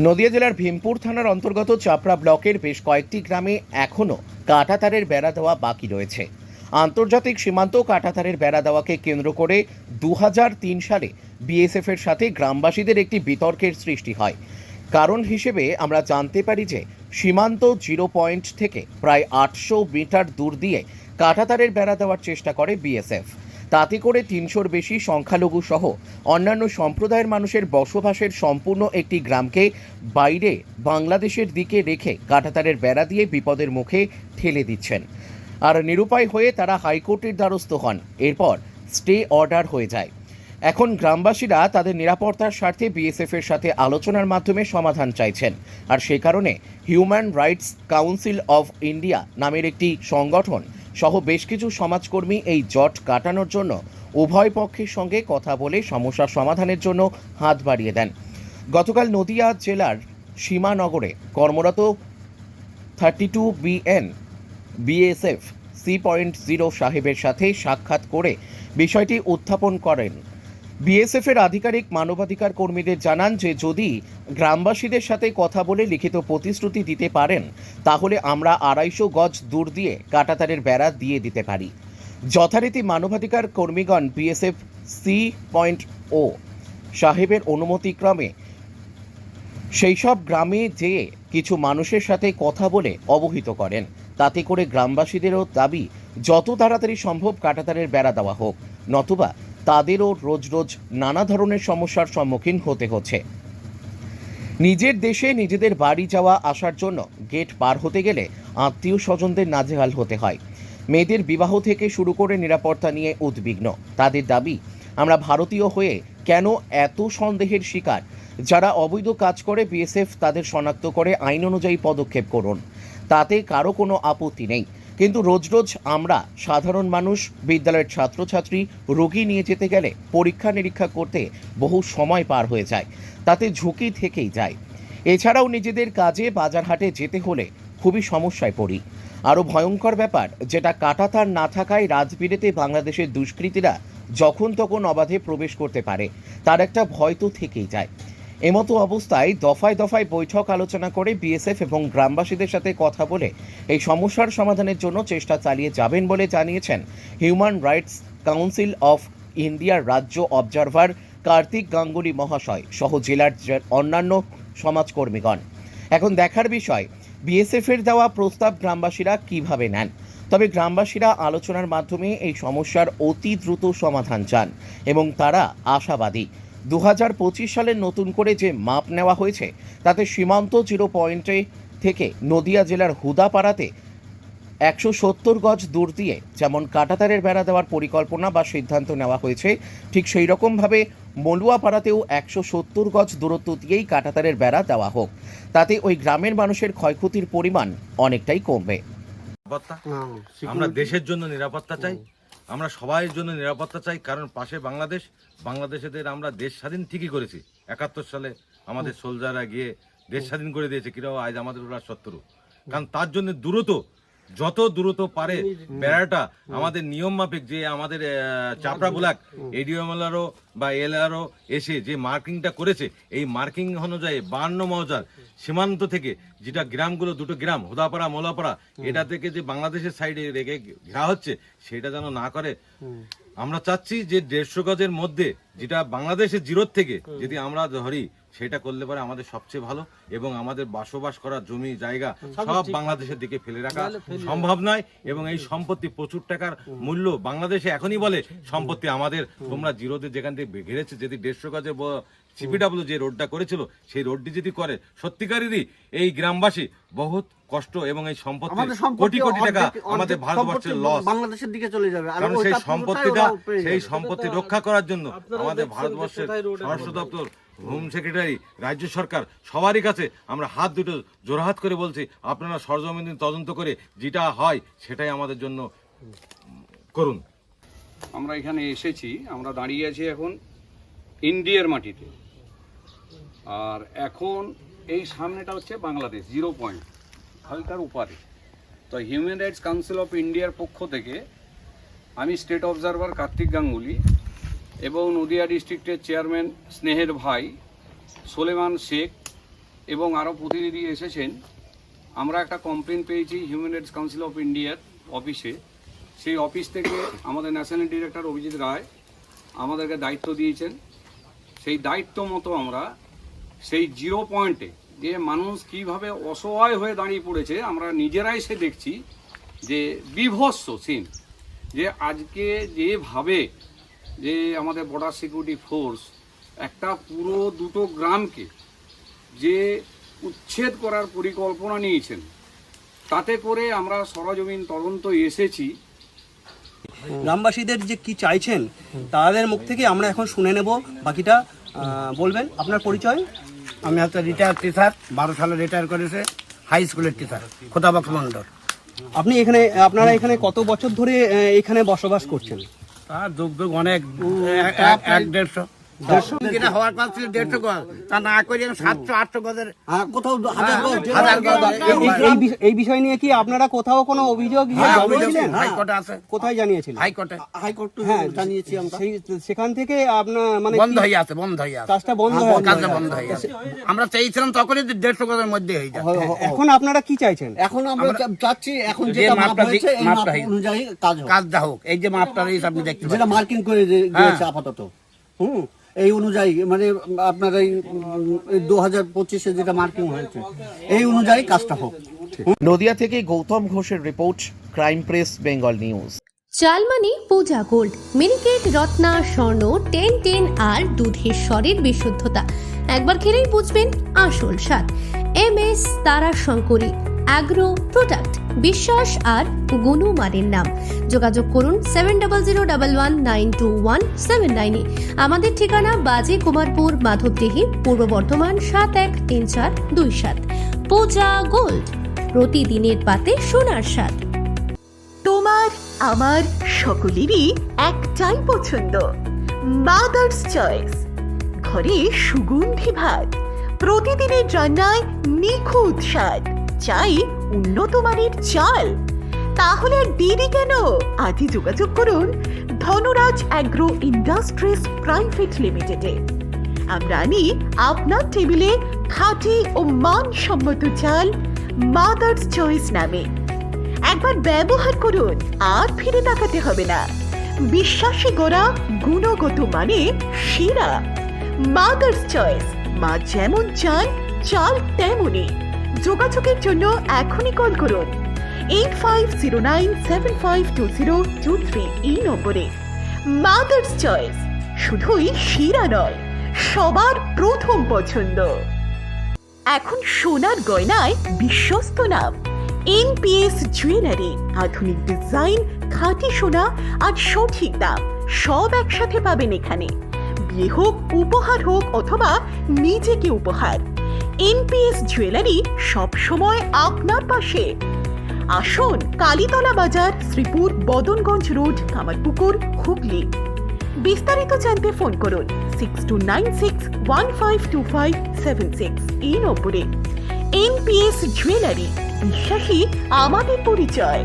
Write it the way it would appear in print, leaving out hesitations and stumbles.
নদিয়া জেলার ভীমপুর থানার অন্তর্গত চাপড়া ব্লকের বেশ কয়েকটি গ্রামে এখনও কাঁটাতারের বেড়া দেওয়া বাকি রয়েছে। আন্তর্জাতিক সীমান্ত কাঁটাতারের বেড়া দেওয়াকে কেন্দ্র করে 2003 সালে বিএসএফের সাথে গ্রামবাসীদের একটি বিতর্কের সৃষ্টি হয়। কারণ হিসেবে আমরা জানতে পারি যে সীমান্ত জিরো পয়েন্ট থেকে প্রায় 800 মিটার দূর দিয়ে কাঁটাতারের বেড়া দেওয়ার চেষ্টা করে বিএসএফ। তাতে করে 300-র বেশি সংখ্যালঘু সহ অন্যান্য সম্প্রদায়ের মানুষের বসবাসের সম্পূর্ণ একটি গ্রামকে বাইরে বাংলাদেশের দিকে রেখে কাঁটাতারের বেড়া দিয়ে বিপদের মুখে ঠেলে দিচ্ছেন। আর নিরুপায় হয়ে তারা হাইকোর্টের দ্বারস্থ হন। এরপর স্টে অর্ডার হয়ে যায়। এখন গ্রামবাসীরা তাদের নিরাপত্তার স্বার্থে বিএসএফের সাথে আলোচনার মাধ্যমে সমাধান চাইছেন। আর সে কারণে human rights council of India নামের একটি সংগঠন সহ বেশ কিছু সমাজকর্মী এই জট কাটানোর জন্য উভয় পক্ষের সঙ্গে কথা বলে সমস্যা সমাধানের জন্য হাত বাড়িয়ে দেন। গতকাল নদিয়া জেলার সীমানগরে কর্মরত 32 BN বিএসএফ C.0 সাহেবের সাথে সাক্ষাৎ করে বিষয়টি উত্থাপন করেন। বিএসএফের আধিকারিক মানবাধিকার কর্মীদের জানান যে যদি গ্রামবাসীদের সাথে কথা বলে লিখিত প্রতিশ্রুতি দিতে পারেন তাহলে আমরা 250 গজ দূর দিয়ে কাঁটাতারের বেড়া দিয়ে দিতে পারি। যথারীতি মানবাধিকার কর্মীগণ বিএসএফ C.0 সাহেবের অনুমতিক্রমে সেই সব গ্রামে যেয়ে কিছু মানুষের সাথে কথা বলে অবহিত করেন। তাতে করে গ্রামবাসীদেরও দাবি যত তাড়াতাড়ি সম্ভব কাঁটাতারের বেড়া দেওয়া হোক, নতুবা তাদেরও রোজ রোজ নানা ধরনের সমস্যার সম্মুখীন হতে হচ্ছে। নিজের দেশে নিজেদের বাড়ি যাওয়া আসার জন্য গেট পার হতে গেলে আত্মীয় স্বজনদের নাজেহাল হতে হয়। মেয়েদের বিবাহ থেকে শুরু করে নিরাপত্তা নিয়ে উদ্বিগ্ন। তাদের দাবি আমরা ভারতীয় হয়ে কেন এত সন্দেহের শিকার? যারা অবৈধ কাজ করে বিএসএফ তাদের শনাক্ত করে আইন অনুযায়ী পদক্ষেপ করুন, তাতে কারো কোনো আপত্তি নেই। কিন্তু রোজ রোজ আমরা সাধারণ মানুষ, বিদ্যালয়ের ছাত্রছাত্রী, রোগী নিয়ে যেতে গেলে পরীক্ষা নিরীক্ষা করতে বহু সময় পার হয়ে যায়, তাতে ঝুঁকি থেকেই যায়। এছাড়াও নিজেদের কাজে বাজারহাটে যেতে হলে খুবই সমস্যায় পড়ি। আরও ভয়ঙ্কর ব্যাপার যেটা কাঁটাতার না থাকায় রাজবিরেতে বাংলাদেশের দুষ্কৃতীরা যখন তখন অবাধে প্রবেশ করতে পারে, তার একটা ভয় তো থেকেই যায়। এমতো অবস্থায় দফায় দফায় বৈঠক আলোচনা করে বিএসএফ এবং গ্রামবাসীদের সাথে কথা বলে এই সমস্যার সমাধানের জন্য চেষ্টা চালিয়ে যাবেন বলে জানিয়েছেন হিউম্যান রাইটস কাউন্সিল অফ ইন্ডিয়ার রাজ্য অবজারভার কার্তিক গাঙ্গুলি মহাশয় সহ জেলার অন্যান্য সমাজকর্মীগণ। এখন দেখার বিষয় বিএসএফের দেওয়া প্রস্তাব গ্রামবাসীরা কিভাবে নেন। তবে গ্রামবাসীরা আলোচনার মাধ্যমে এই সমস্যার অতি দ্রুত সমাধান চান এবং তারা আশাবাদী 2025 সালে নতুন করে যে মাপ নেওয়া হয়েছে তাতে সীমান্ত জিরো পয়েন্টে থেকে নদিয়া জেলার হুদাপাড়াতে 170 গজ দূর দিয়ে যেমন কাঁটাতারের বেড়া দেওয়ার পরিকল্পনা বা সিদ্ধান্ত নেওয়া হয়েছে, ঠিক সেই রকমভাবে মলুয়াপাড়াতেও 170 গজ দূরত্ব দিয়েই কাঁটাতারের বেড়া দেওয়া হোক। তাতে ওই গ্রামের মানুষের ক্ষয়ক্ষতির পরিমাণ অনেকটাই কমবে। আমরা দেশের জন্য নিরাপত্তা চাই, আমরা সবাইয়ের জন্য নিরাপত্তা চাই। কারণ পাশে বাংলাদেশ, বাংলাদেশেদের আমরা দেশ স্বাধীন ঠিকই করেছি। 71 সালে আমাদের সোলজাররা গিয়ে দেশ স্বাধীন করে দিয়েছে, কিরাও আজ আমাদের ওরা শত্রু। কারণ তার জন্য যত দ্রুত পারে বেড়াটা আমাদের নিয়ম মাফিক, যে আমাদের চাপড়া ব্লক এডিএমএলআরও বা এলআরও এসে যে মার্কিংটা করেছে, এই মার্কিং অনুযায়ী 52 মৌজার সীমান্ত থেকে যেটা গ্রামগুলো, দুটো গ্রাম হুদাপাড়া মোলাপাড়া, এটা থেকে যে বাংলাদেশের সাইডে রেখে ঘেরা হচ্ছে সেটা যেন না করে। আমরা চাচ্ছি যে 150 গজের মধ্যে যেটা বাংলাদেশের জিরোর থেকে যদি আমরা ধরি, সেটা করলে পরে আমাদের সবচেয়ে ভালো এবং আমাদের বসবাস করার জমি জায়গা সব বাংলাদেশের দিকে ফেলে রাখা সম্ভব নয়। এবং এই সম্পত্তি প্রচুর টাকার মূল্য বাংলাদেশে এখনই বলে সম্পত্তি আমাদের, তোমরা জিরোতে যেখান থেকে ঘিরেছে, যদি 150 গজে সিপিডাব্লিউ যে রোডটা করেছিল সেই রোডটি যদি করে, সত্যিকারেরই এই গ্রামবাসী বহুত কষ্ট এবং এই সম্পত্তি কোটি কোটি টাকা আমাদের ভারতবর্ষের লস বাংলাদেশের দিকে চলে যাবে। কারণ সেই সম্পত্তি রক্ষা করার জন্য আমাদের ভারতবর্ষের স্বরাষ্ট্র দপ্তর, হোম সেক্রেটারি, রাজ্য সরকার সবারই কাছে আমরা হাত দুটো জোড়হাত করে বলছি, আপনারা সরজমিন তদন্ত করে যেটা হয় সেটাই আমাদের জন্য করুন। আমরা এখানে এসেছি, আমরা দাঁড়িয়ে আছি এখন ইন্ডিয়ার মাটিতে। আর এখন এই সামনেটা হচ্ছে বাংলাদেশ জিরো পয়েন্ট, হালকার উপারে। তো হিউম্যান রাইটস কাউন্সিল অফ ইন্ডিয়ার পক্ষ থেকে আমি স্টেট অবজারভার কার্তিক গাঙ্গুলি এবং নদিয়া ডিস্ট্রিক্টের চেয়ারম্যান স্নেহের ভাই সোলেমান শেখ এবং আরও প্রতিনিধি এসেছেন। আমরা একটা কমপ্লেন পেয়েছি হিউম্যান রাইটস কাউন্সিল অফ ইন্ডিয়ার অফিসে। সেই অফিস থেকে আমাদের ন্যাশনাল ডিরেক্টর অভিজিৎ রায় আমাদেরকে দায়িত্ব দিয়েছেন। সেই দায়িত্ব মতো আমরা সেই 0 পয়েন্টে যে মানুষ কিভাবে অসহায় হয়ে দাঁড়িয়ে পড়েছে আমরা নিজেরাই সে দেখছি, যে বিভৎস সিন, যে আজকে যেভাবে যে আমাদের বর্ডার সিকিউরিটি ফোর্স একটা পুরো 2টো গ্রামকে যে উচ্ছেদ করার পরিকল্পনা নিয়েছেন, তাতে করে আমরা সরজমিন তদন্ত এসেছি। গ্রামবাসীদের যে কি চাইছেন তাদের মুখ থেকে আমরা এখন শুনে নেব। বাকিটা বলবেন। আপনার পরিচয়? আমি হচ্ছে রিটায়ার টিচার, 12 সালে রিটায়ার করেছে, হাই স্কুলের টিচার, খোদাবক্স মন্ডল। আপনারা এখানে কত বছর ধরে এখানে বসবাস করছেন? তার যুগ অনেক, 1-150 কিনা হওয়ার কথা ছিল 150 গজ, তা না করে 700-800 গজের কোথাও হাজার গজ। এই বিষয় নিয়ে কি আপনারা কোথাও কোনো অভিযোগ জানিয়েছিলেন? হাইকোর্টে আছে। কোথায় জানিয়েছিলেন? হাইকোর্ট জানিয়েছি আমরা। সেখান থেকে আপনার মানে বন্ধ হয়ে আছে, কাজটা বন্ধ হয়ে আছে। আমরা চাইছিলাম তখনই 150 গজের মধ্যে হয়ে যায়। এখন আপনারা কি চাইছেন? এখন আমরা চাচ্ছি এখন যেটা মাপ হয়েছে এই মাপ অনুযায়ী কাজটা হোক। এই যে মাপটা রয়েছে আপনি দেখতে যেটা মার্কিং করে দিয়েছে আপাতত, এই অনুযায়ী মানে আপনার এই 2025-এ যেটা মার্কিং হয়েছে এই অনুযায়ী কাজটা হোক। নদিয়া থেকে গৌতম ঘোষের report, crime press, Bengal news. চালমানি পূজা গোল্ড, মিনিকেট, রত্না, স্বর্ণ 10-10 আর দুধের স্বরের বিশুদ্ধতা একবার খেলেই বুঝবেন আসল স্বাদ। MS তারা শঙ্করী অ্যাগ্রো প্রোডাক্ট, বিশ্বাস আর গুণমানের নাম। যোগাযোগ করুন 7001192179 আমাদের ঠিকানা বাজে কুমারপুর, মাধবদেহি, পূর্ব বর্ধমান 713427। পূজা গোল্ড, প্রতিদিনের পাতে সোনার স্বাদ। তোমার আমার সকলেরই একটাই পছন্দ, মাদার্স চয়েস। ঘরে সুগন্ধি ভাত, প্রতিদিনের রান্নায় নিখুঁত স্বাদ, চাই উন্নত মানের চাল। তাহলে আর দেরি কেন? আজই যোগাযোগ করুন ধনরাজ অ্যাগ্রো ইন্ডাস্ট্রিজ প্রাইভেট লিমিটেডে। আমরা আনি আপনার টেবিলে খাঁটি ও মানসম্মত চাল মাদার্স চয়েস নামে। একবার ব্যবহার করুন, আর ফিরে তাকাতে হবে না। বিশ্বাসী গোড়া, গুণগত মানে সেরা। মাদার্স চয়েস, মা যেমন চান চাল তেমনই। যোগাযোগের জন্য এখনই কল করুন 8509752023 এই নম্বরে। মাদার্স চয়েস শুধুই সেরা নয়, সবার প্রথম পছন্দ। এখন সোনার গয়নায় বিশ্বস্ত নাম NPS জুয়েলারি। আধুনিক ডিজাইন, খাঁটি সোনা আর সঠিক দাম সব একসাথে পাবেন এখানে। বিয়ে হোক, উপহার হোক অথবা নিজেকে উপহার, NPS জুয়েলারি সব সময় আপনার পাশে। আসুন কালীতলা বাজার, শ্রীপুর, বদনগঞ্জ রোড, কামারপুকুর, হুগলি। বিস্তারিত জানতে ফোন করুন 6296152576 এই নম্বরে। NPS জুয়েলারি, বিশ্বাসী আমাদের পরিচয়।